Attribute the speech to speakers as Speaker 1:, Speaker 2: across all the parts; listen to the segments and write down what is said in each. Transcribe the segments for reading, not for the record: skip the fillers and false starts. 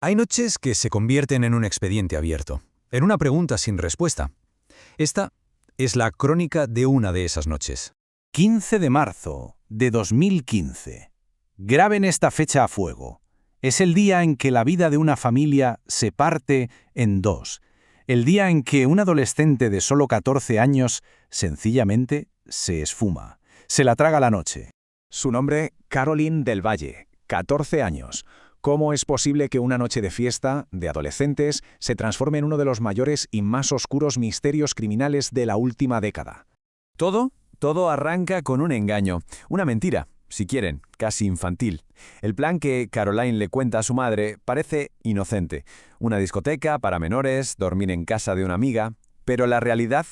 Speaker 1: Hay noches que se convierten en un expediente abierto, en una pregunta sin respuesta. Esta es la crónica de una de esas noches.
Speaker 2: 15 de marzo de 2015. Graben esta fecha a fuego. Es el día en que la vida de una familia se parte en dos. El día en que un adolescente de solo 14 años sencillamente se esfuma. Se la traga la noche.
Speaker 3: Su nombre, Caroline del Valle, 14 años. ¿Cómo es posible que una noche de fiesta, de adolescentes, se transforme en uno de los mayores y más oscuros misterios criminales de la última década?
Speaker 4: Todo arranca con un engaño, una mentira, si quieren, casi infantil. El plan que Caroline le cuenta a su madre parece inocente. Una discoteca para menores, dormir en casa de una amiga. Pero la realidad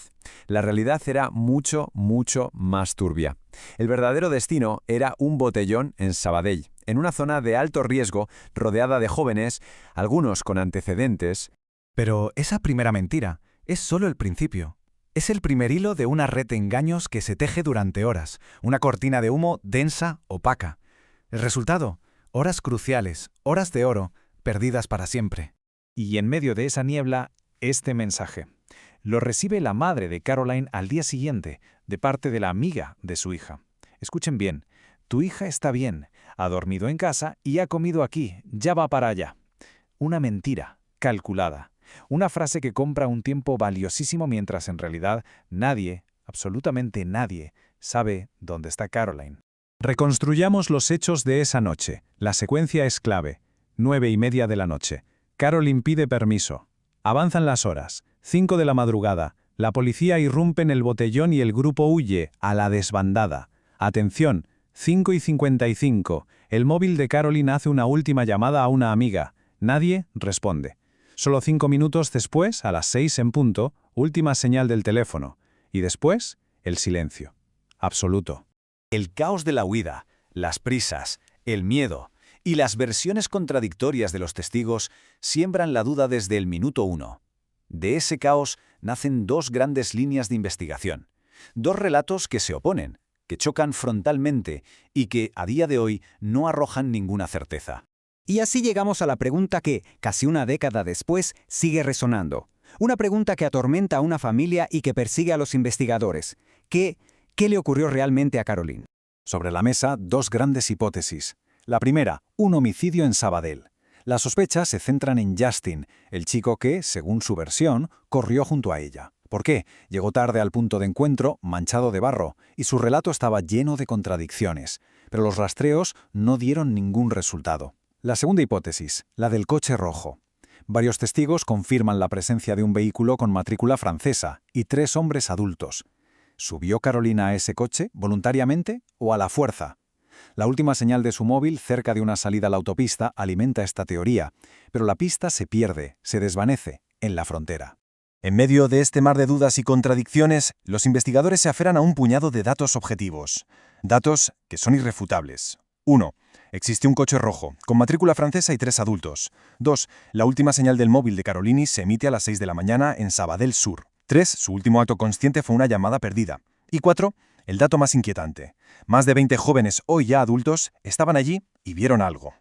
Speaker 4: era mucho más turbia. El verdadero destino era un botellón en Sabadell, en una zona de alto riesgo, rodeada de jóvenes, algunos con antecedentes.
Speaker 5: Pero esa primera mentira es solo el principio. Es el primer hilo de una red de engaños que se teje durante horas, una cortina de humo densa, opaca. El resultado, horas cruciales, horas de oro, perdidas para siempre.
Speaker 3: Y en medio de esa niebla, este mensaje. Lo recibe la madre de Caroline al día siguiente, de parte de la amiga de su hija. Escuchen bien, tu hija está bien, ha dormido en casa y ha comido aquí, ya va para allá. Una mentira, calculada. Una frase que compra un tiempo valiosísimo mientras en realidad nadie, absolutamente nadie, sabe dónde está Caroline.
Speaker 6: Reconstruyamos los hechos de esa noche. La secuencia es clave. 9:30 de la noche. Caroline pide permiso. Avanzan las horas. 5 de la madrugada. La policía irrumpe en el botellón y el grupo huye, a la desbandada. Atención, 5:55. El móvil de Caroline hace una última llamada a una amiga. Nadie responde. Solo 5 minutos después, a las 6 en punto, última señal del teléfono. Y después, el silencio. Absoluto.
Speaker 2: El caos de la huida, las prisas, el miedo y las versiones contradictorias de los testigos siembran la duda desde el minuto 1. De ese caos nacen dos grandes líneas de investigación. Dos relatos que se oponen, que chocan frontalmente y que, a día de hoy, no arrojan ninguna certeza.
Speaker 7: Y así llegamos a la pregunta que, casi una década después, sigue resonando. Una pregunta que atormenta a una familia y que persigue a los investigadores. ¿Qué le ocurrió realmente a Caroline?
Speaker 5: Sobre la mesa, dos grandes hipótesis. La primera, un homicidio en Sabadell. Las sospechas se centran en Justin, el chico que, según su versión, corrió junto a ella. ¿Por qué? Llegó tarde al punto de encuentro, manchado de barro, y su relato estaba lleno de contradicciones. Pero los rastreos no dieron ningún resultado. La segunda hipótesis, la del coche rojo. Varios testigos confirman la presencia de un vehículo con matrícula francesa y 3 hombres adultos. ¿Subió Carolina a ese coche, voluntariamente o a la fuerza? La última señal de su móvil cerca de una salida a la autopista alimenta esta teoría, pero la pista se pierde, se desvanece, en la frontera.
Speaker 8: En medio de este mar de dudas y contradicciones, los investigadores se aferran a un puñado de datos objetivos. Datos que son irrefutables. 1. Existe un coche rojo, con matrícula francesa y 3 adultos. 2. La última señal del móvil de Caroline se emite a las 6 de la mañana en Sabadell Sur. 3. Su último acto consciente fue una llamada perdida. Y 4. El dato más inquietante. Más de 20 jóvenes, hoy ya adultos, estaban allí y vieron algo.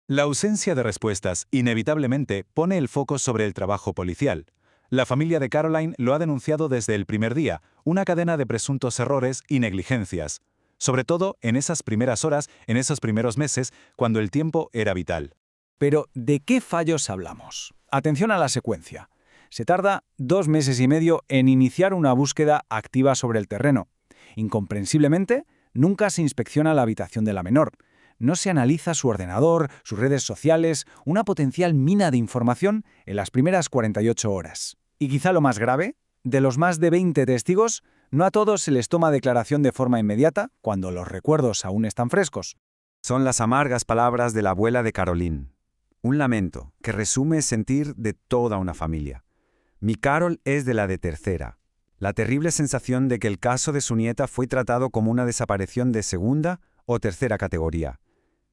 Speaker 9: La ausencia de respuestas, inevitablemente, pone el foco sobre el trabajo policial. La familia de Caroline lo ha denunciado desde el primer día, una cadena de presuntos errores y negligencias. Sobre todo en esas primeras horas, en esos primeros meses, cuando el tiempo era vital.
Speaker 3: Pero, ¿de qué fallos hablamos? Atención a la secuencia. Se tarda 2 meses y medio en iniciar una búsqueda activa sobre el terreno. Incomprensiblemente, nunca se inspecciona la habitación de la menor. No se analiza su ordenador, sus redes sociales, una potencial mina de información en las primeras 48 horas. Y quizá lo más grave, de los más de 20 testigos, no a todos se les toma declaración de forma inmediata, cuando los recuerdos aún están frescos.
Speaker 4: Son las amargas palabras de la abuela de Caroline. Un lamento que resume el sentir de toda una familia. Mi Carol es de la de tercera. La terrible sensación de que el caso de su nieta fue tratado como una desaparición de segunda o tercera categoría.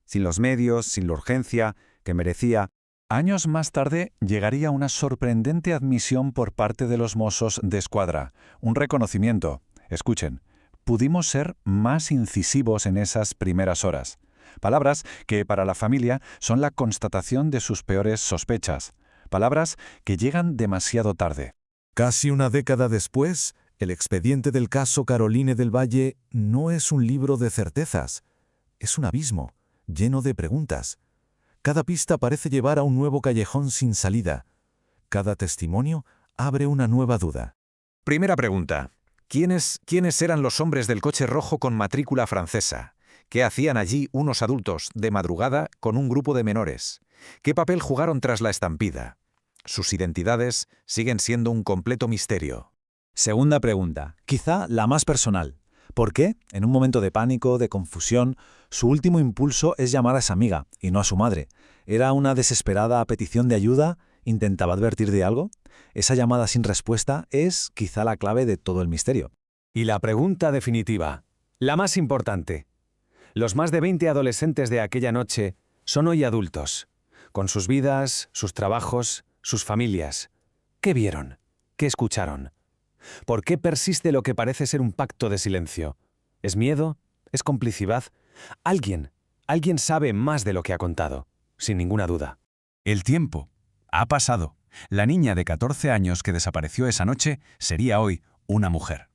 Speaker 4: Sin los medios, sin la urgencia que merecía.
Speaker 6: Años más tarde llegaría una sorprendente admisión por parte de los Mossos d'Esquadra, un reconocimiento. Escuchen, pudimos ser más incisivos en esas primeras horas.
Speaker 5: Palabras que para la familia son la constatación de sus peores sospechas. Palabras que llegan demasiado tarde.
Speaker 10: Casi una década después, el expediente del caso Caroline del Valle no es un libro de certezas. Es un abismo, lleno de preguntas. Cada pista parece llevar a un nuevo callejón sin salida. Cada testimonio abre una nueva duda.
Speaker 1: Primera pregunta. ¿Quiénes eran los hombres del coche rojo con matrícula francesa? ¿Qué hacían allí unos adultos de madrugada con un grupo de menores? ¿Qué papel jugaron tras la estampida? Sus identidades siguen siendo un completo misterio.
Speaker 3: Segunda pregunta, quizá la más personal. ¿Por qué, en un momento de pánico, de confusión, su último impulso es llamar a esa amiga y no a su madre? ¿Era una desesperada petición de ayuda? ¿Intentaba advertir de algo? Esa llamada sin respuesta es quizá la clave de todo el misterio.
Speaker 4: Y la pregunta definitiva, la más importante. Los más de 20 adolescentes de aquella noche son hoy adultos, con sus vidas, sus trabajos, sus familias. ¿Qué vieron? ¿Qué escucharon? ¿Por qué persiste lo que parece ser un pacto de silencio? ¿Es miedo? ¿Es complicidad? Alguien sabe más de lo que ha contado, sin ninguna duda.
Speaker 2: El tiempo ha pasado. La niña de 14 años que desapareció esa noche sería hoy una mujer.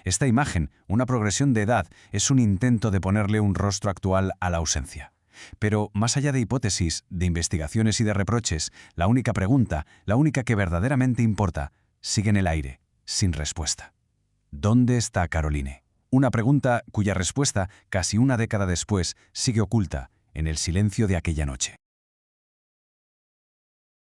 Speaker 2: Esta imagen, una progresión de edad, es un intento de ponerle un rostro actual a la ausencia. Pero más allá de hipótesis, de investigaciones y de reproches, la única pregunta, la única que verdaderamente importa, sigue en el aire, sin respuesta. ¿Dónde está Caroline? Una pregunta cuya respuesta, casi una década después, sigue oculta en el silencio de aquella noche.